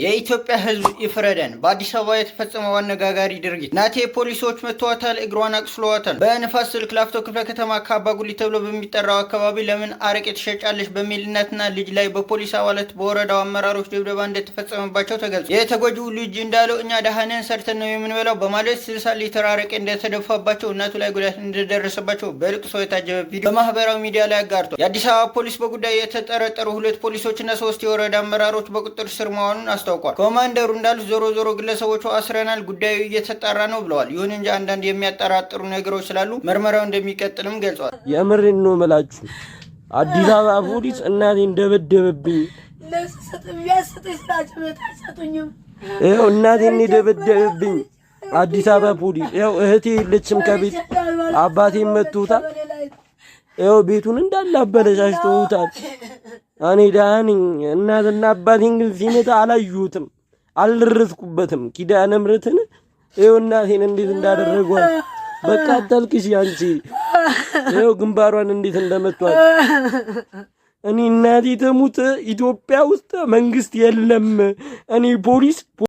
የኢትዮጵያ ሕዝብ ይፍረደን። በአዲስ አበባ የተፈጸመው አነጋጋሪ ድርጊት ናቴ ፖሊሶች መተዋታል፣ እግሯን አቅስለዋታል። በንፋስ ስልክ ላፍቶ ክፍለ ከተማ ካባጉሊ ተብሎ በሚጠራው አካባቢ ለምን አረቄ ትሸጫለሽ በሚል እናትና ልጅ ላይ በፖሊስ አባላት በወረዳው አመራሮች ድብደባ እንደተፈጸመባቸው ተገልጿል። የተጎጂው ልጅ እንዳለው እኛ ደሃነን ሰርተን ነው የምንበላው በማለት 60 ሊትር አረቄ እንደተደፋባቸው እናቱ ላይ ጉዳት እንደደረሰባቸው በልቅሶ የታጀበ ቪዲዮ በማህበራዊ ሚዲያ ላይ አጋርቷል። የአዲስ አበባ ፖሊስ በጉዳዩ የተጠረጠሩ 2 ፖሊሶችና 3 የወረዳ አመራሮች በቁጥጥር ስር መዋሉን አስታውቋል። ኮማንደሩ እንዳሉት ዞሮ ግለሰቦቹ አስረናል፣ ጉዳዩ እየተጣራ ነው ብለዋል። ይሁን እንጂ አንዳንድ የሚያጠራጥሩ ነገሮች ስላሉ ምርመራው እንደሚቀጥልም ገልጿል። የምሬን ነው የምላችሁ አዲስ አበባ ፖሊስ እናቴን ደበደበብኝ። ይኸው እናቴን ደበደበብኝ አዲስ አበባ ፖሊስ። ይኸው እህቴ የለችም ከቤት አባቴን መቶታል። ይኸው ቤቱን እንዳለ አበለሻሽተውታል። እኔ ደህና ነኝ። እናትና አባቴን ግን ሲመታ አላየሁትም፣ አልደረስኩበትም። ኪዳነ ምሕረትን ይኸው እናቴን እንዴት እንዳደረጓት በቃ አታልቅሽ አንቺ። ይኸው ግንባሯን እንዴት እንደመቷት። እኔ እናቴ ተሙት ኢትዮጵያ ውስጥ መንግስት የለም። እኔ ፖሊስ